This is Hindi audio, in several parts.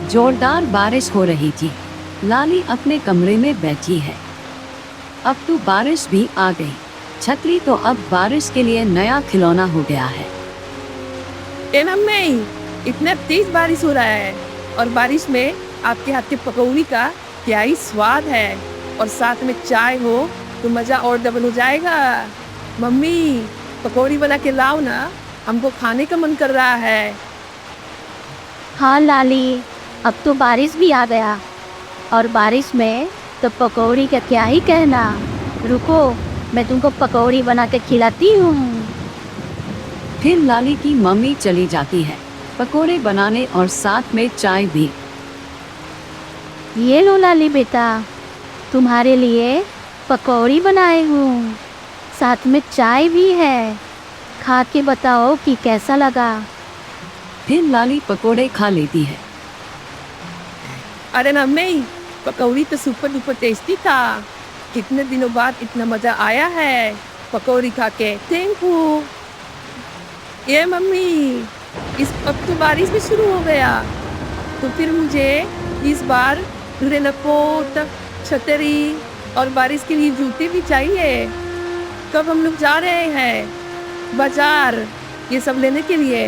जोरदार बारिश हो रही थी। लाली अपने कमरे में बैठी है। अब तो बारिश भी आ गई। छतरी तो अब बारिश के लिए नया खिलौना हो गया है। नहीं, इतना तेज बारिश हो रहा है और बारिश में आपके हाथ के पकौड़ी का क्या ही स्वाद है, और साथ में चाय हो तो मजा और डबल हो जाएगा। मम्मी, पकौड़ी बना के लाओ ना, हमको खाने का मन कर रहा है। हाँ लाली, अब तो बारिश भी आ गया और बारिश में तो पकौड़ी का क्या ही कहना। रुको, मैं तुमको पकौड़ी बना के खिलाती हूँ। फिर लाली की मम्मी चली जाती है पकोड़े बनाने और साथ में चाय भी। ये लो लाली बेटा, तुम्हारे लिए पकौड़ी बनाए हूँ, साथ में चाय भी है। खा के बताओ कि कैसा लगा। फिर लाली पकोड़े खा लेती है। अरे मम्मी, पकौड़ी तो सुपर डुपर टेस्टी था। कितने दिनों बाद इतना मजा आया है पकौड़ी खा के। Thank you. ये मम्मी, इस अब तो बारिश भी शुरू हो गया, तो फिर मुझे इस बार रेनकोट, छतरी और बारिश के लिए जूते भी चाहिए। कब हम लोग जा रहे हैं बाजार ये सब लेने के लिए?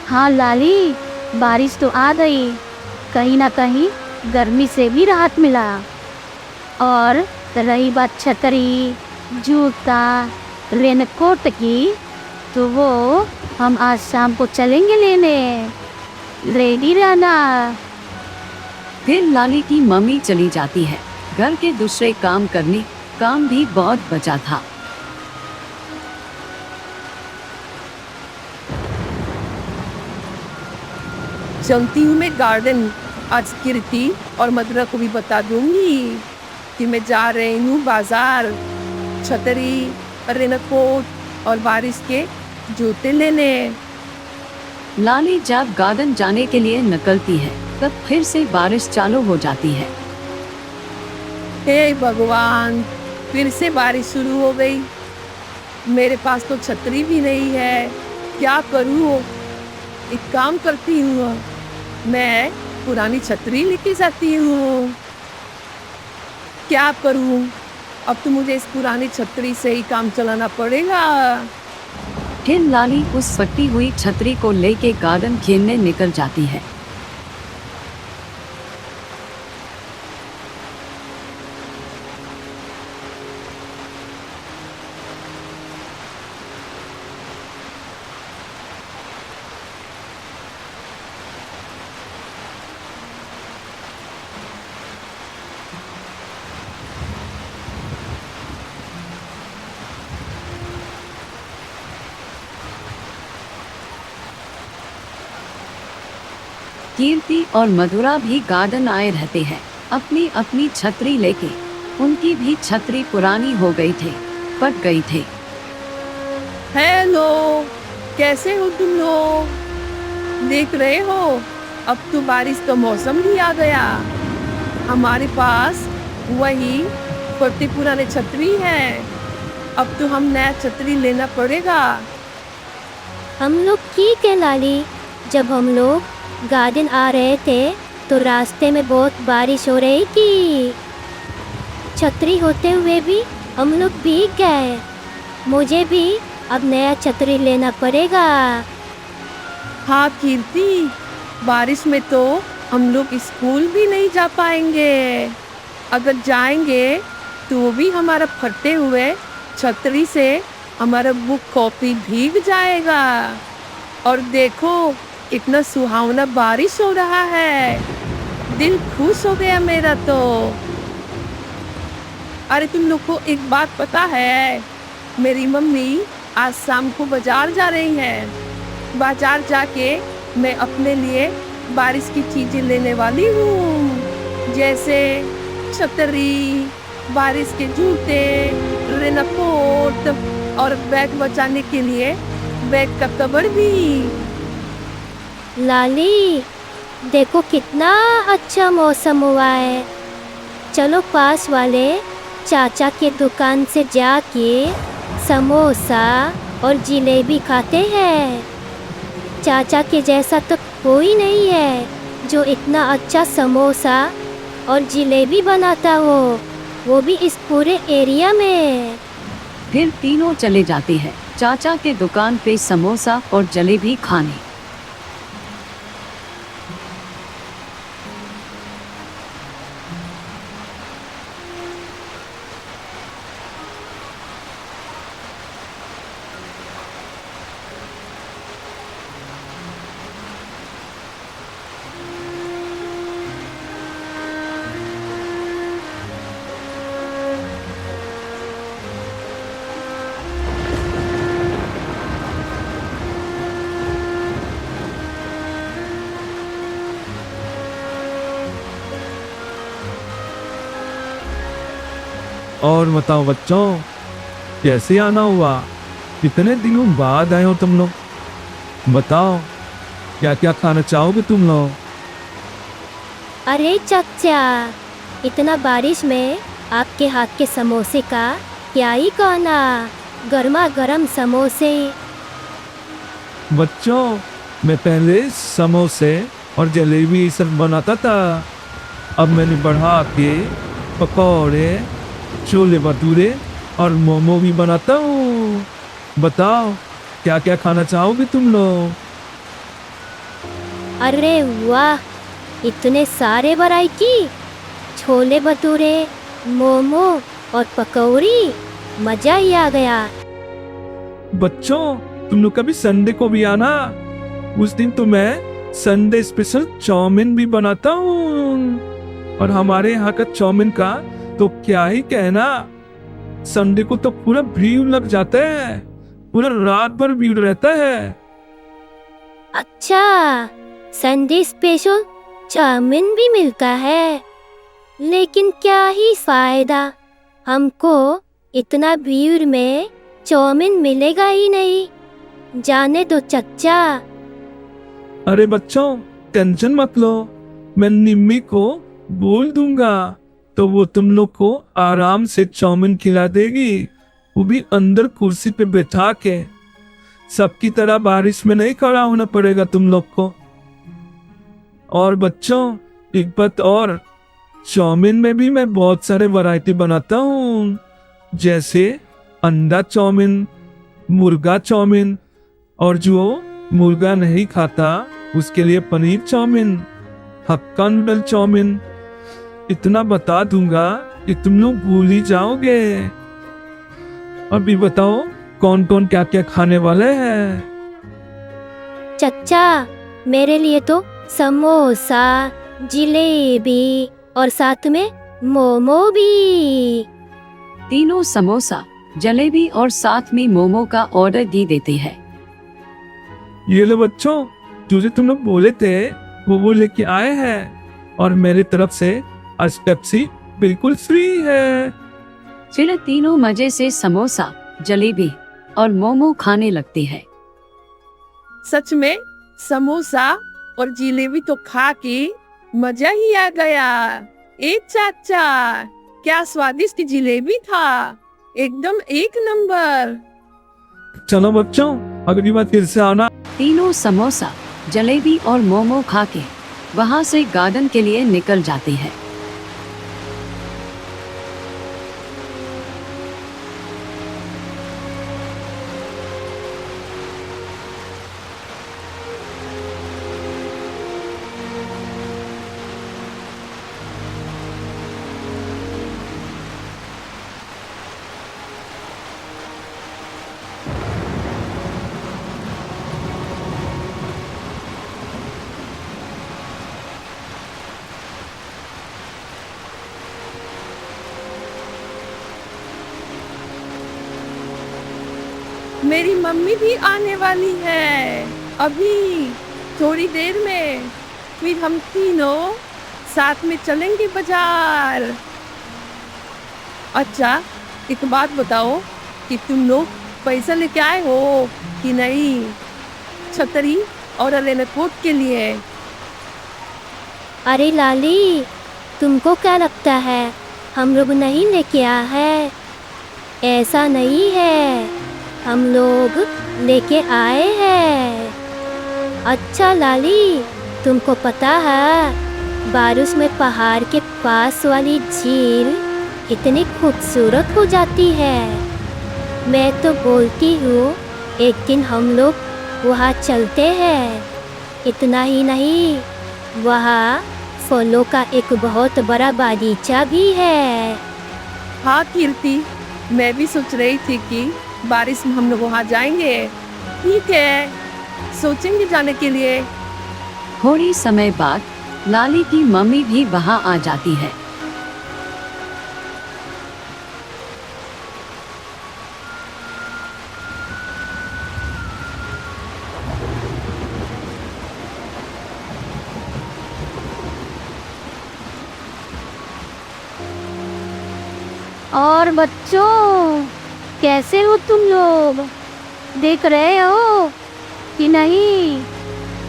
हाँ लाली, बारिश तो आ गई, कहीं ना कहीं गर्मी से भी राहत मिला। और रही बात छतरी, जूता, रेनकोट की, तो वो हम आज शाम को चलेंगे लेने। रेडी रहना। फिर लाली की मम्मी चली जाती है घर के दूसरे काम करने। काम भी बहुत बचा था। चलती हूँ मैं गार्डन। आज कीर्ति और मधुरा को भी बता दूंगी कि मैं जा रही हूँ बाजार छतरी, रेनकोट और बारिश के जूते लेने। लाली जब गार्डन जाने के लिए निकलती है तब फिर से बारिश चालू हो जाती है। हे भगवान, फिर से बारिश शुरू हो गई। मेरे पास तो छतरी भी नहीं है, क्या करूँ? एक काम करती हूँ, मैं पुरानी छतरी लेके जाती हूँ। क्या करूँ? अब तो मुझे इस पुरानी छतरी से ही काम चलाना पड़ेगा। फिर लाली उस फटी हुई छतरी को लेके गार्डन खेलने निकल जाती है। कीर्ति और मधुरा भी गार्डन आए रहते हैं अपनी अपनी छतरी लेके। उनकी भी छतरी पुरानी हो गई थी, फट गई थी। हेलो, कैसे हो तुम लोग? देख रहे हो, अब तो बारिश का मौसम भी आ गया। हमारे पास वही फटी पुराने छतरी है। अब तो हम नया छतरी लेना पड़ेगा। हम लोग ठीक है लाली, जब हम लोग गार्डन आ रहे थे तो रास्ते में बहुत बारिश हो रही थी। छतरी होते हुए भी हम लोग भीग गए। मुझे भी अब नया छतरी लेना पड़ेगा। हाँ कीर्ति, बारिश में तो हम लोग स्कूल भी नहीं जा पाएंगे। अगर जाएंगे तो वो भी हमारा फटे हुए छतरी से हमारा बुक कॉपी भीग जाएगा। और देखो, इतना सुहावना बारिश हो रहा है, दिल खुश हो गया मेरा तो। अरे तुम लोग को एक बात पता है, मेरी मम्मी आज शाम को बाजार जा रही हैं। बाजार जाके मैं अपने लिए बारिश की चीजें लेने वाली हूँ, जैसे छतरी, बारिश के जूते, रेनकोट और बैग बचाने के लिए बैग का कवर भी। लाली, देखो कितना अच्छा मौसम हुआ है। चलो पास वाले चाचा के दुकान से जाके समोसा और जलेबी खाते हैं। चाचा के जैसा तो कोई नहीं है, जो इतना अच्छा समोसा और जलेबी बनाता हो, वो भी इस पूरे एरिया में। फिर तीनों चले जाते हैं चाचा के दुकान पे समोसा और जलेबी खाने। और बताओ बच्चों, कैसे आना हुआ? कितने दिनों बाद आए हो तुम लोग? बताओ, क्या क्या खाना चाहोगे तुम लोग? अरे चाचा, इतना बारिश में आपके हाथ के समोसे का क्या ही कहना। गर्मा गर्म समोसे। बच्चों, मैं पहले समोसे और जलेबी ये सब बनाता था। अब मैंने बढ़ा के पकौड़े, छोले भटूरे और मोमो भी बनाता हूँ। बताओ, क्या क्या खाना चाहोगे तुम लोग? अरे वाह, इतने सारे वैरायटी। छोले भटूरे, मोमो और पकौड़ी, मजा ही आ गया। बच्चों, तुम लोग कभी संडे को भी आना। उस दिन तो मैं संडे स्पेशल चाउमीन भी बनाता हूँ। और हमारे यहाँ का चाउमीन का तो क्या ही कहना। संडे को तो पूरा भीड़ लग जाता है, पूरा रात भर भीड़ रहता है। अच्छा, संडे स्पेशल चाउमीन भी मिलता है, लेकिन क्या ही फायदा, हमको इतना भीड़ में चाउमीन मिलेगा ही नहीं। जाने दो चच्चा। अरे बच्चों, टेंशन मत लो, मैं निम्मी को बोल दूंगा तो वो तुम लोग को आराम से चाउमीन खिला देगी। वो भी अंदर कुर्सी पे बैठा के। सबकी तरह बारिश में नहीं खड़ा होना पड़ेगा तुम लोग को। और बच्चों, एक बात और, चाउमीन में भी मैं बहुत सारे वैरायटी बनाता हूँ, जैसे अंडा चाउमीन, मुर्गा चाउमीन, और जो मुर्गा नहीं खाता उसके लिए पनीर चाउमीन, हक्का नूडल चाउमीन। इतना बता दूंगा कि तुम लोग भूल ही जाओगे। अभी बताओ, कौन कौन क्या क्या खाने वाले हैं? चच्चा, मेरे लिए तो समोसा, जलेबी और साथ में मोमो भी। तीनों समोसा, जलेबी और साथ में मोमो का ऑर्डर दे देते हैं। ये लो बच्चों, जो तुम लोग बोले थे वो लेके आए हैं। और मेरी तरफ से आज पेप्सी बिल्कुल फ्री है। फिर तीनों मजे से समोसा, जलेबी और मोमो खाने लगते हैं। सच में समोसा और जलेबी तो खा के मजा ही आ गया। एक चाचा, क्या स्वादिष्ट जलेबी था, एकदम एक नंबर। चलो बच्चों, अगली बार फिर से आना। तीनों समोसा, जलेबी और मोमो खा के वहाँ से गार्डन के लिए निकल जाते हैं। मेरी मम्मी भी आने वाली है अभी थोड़ी देर में। फिर हम तीनों साथ में चलेंगे बाजार। अच्छा, एक बात बताओ कि तुम लोग पैसा लेके आए हो कि नहीं, छतरी और रेनकोट के लिए? अरे लाली, तुमको क्या लगता है हम लोग नहीं लेके आए हैं? ऐसा नहीं है, हम लोग लेके आए हैं। अच्छा लाली, तुमको पता है बारिश में पहाड़ के पास वाली झील इतनी खूबसूरत हो जाती है। मैं तो बोलती हूँ एक दिन हम लोग वहाँ चलते हैं। इतना ही नहीं, वहाँ फलों का एक बहुत बड़ा बागीचा भी है। हाँ कीर्ति, मैं भी सोच रही थी कि बारिश में हम लोग वहाँ जाएंगे। ठीक है, सोचेंगे जाने के लिए। थोड़ी समय बाद लाली की मम्मी भी वहाँ आ जाती है। और बच्चों, कैसे हो तुम लोग? देख रहे हो कि नहीं,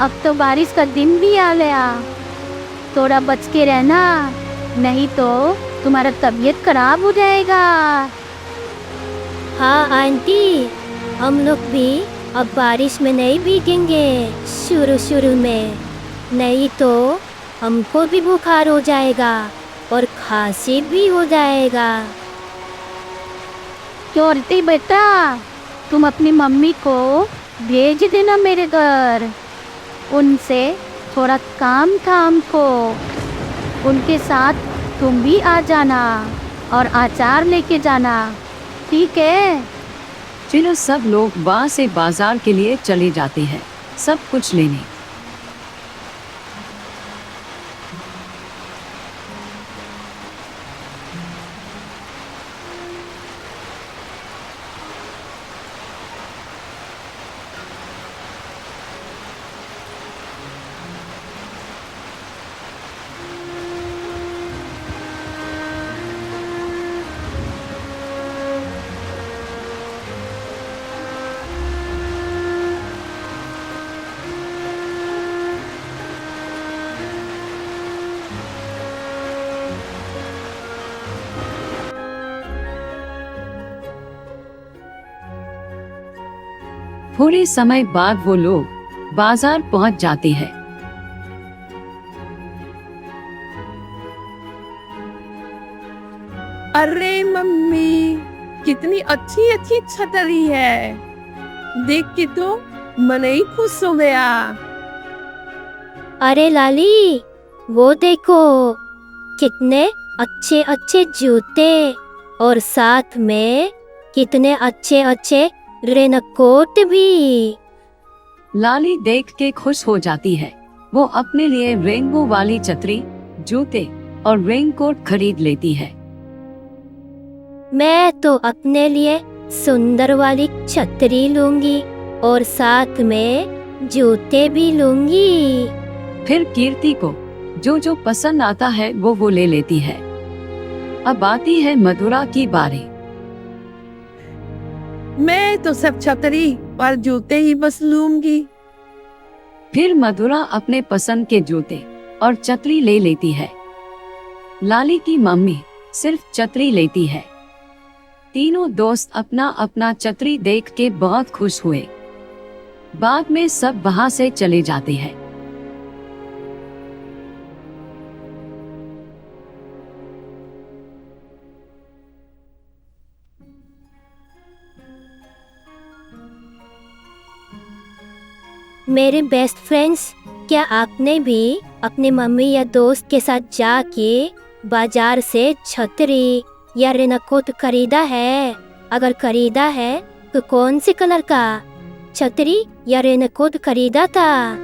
अब तो बारिश का दिन भी आ गया। थोड़ा बच के रहना, नहीं तो तुम्हारा तबीयत खराब हो जाएगा। हाँ आंटी, हम लोग भी अब बारिश में नहीं भीगेंगे शुरू में, नहीं तो हमको भी बुखार हो जाएगा और खांसी भी हो जाएगा। क्योरती बेटा, तुम अपनी मम्मी को भेज देना मेरे घर। उनसे थोड़ा काम था हमको। उनके साथ तुम भी आ जाना और अचार लेके जाना, ठीक है? फिर सब लोग वहाँ से बाजार के लिए चले जाते हैं सब कुछ लेने। थोड़े समय बाद वो लोग बाजार पहुंच जाते हैं। अरे मम्मी, कितनी अच्छी अच्छी छतरी है। देख के तो मन ही खुश हो गया। अरे लाली, वो देखो कितने अच्छे अच्छे जूते और साथ में कितने अच्छे अच्छे रेनकोट भी। लाली देख के खुश हो जाती है। वो अपने लिए रेनबो वाली छतरी, जूते और रेनकोट खरीद लेती है। मैं तो अपने लिए सुंदर वाली छतरी लूंगी और साथ में जूते भी लूंगी। फिर कीर्ति को जो जो पसंद आता है वो ले लेती है। अब आती है मधुरा की बारी। मैं तो सब छतरी और जूते ही बस लूंगी। फिर मधुरा अपने पसंद के जूते और छतरी ले लेती है। लाली की मम्मी सिर्फ छतरी लेती है। तीनों दोस्त अपना अपना छतरी देख के बहुत खुश हुए। बाद में सब वहां से चले जाते हैं। मेरे बेस्ट फ्रेंड्स, क्या आपने भी अपने मम्मी या दोस्त के साथ जाके बाजार से छतरी या रेनकोट खरीदा है? अगर खरीदा है तो कौन से कलर का छतरी या रेनकोट खरीदा था?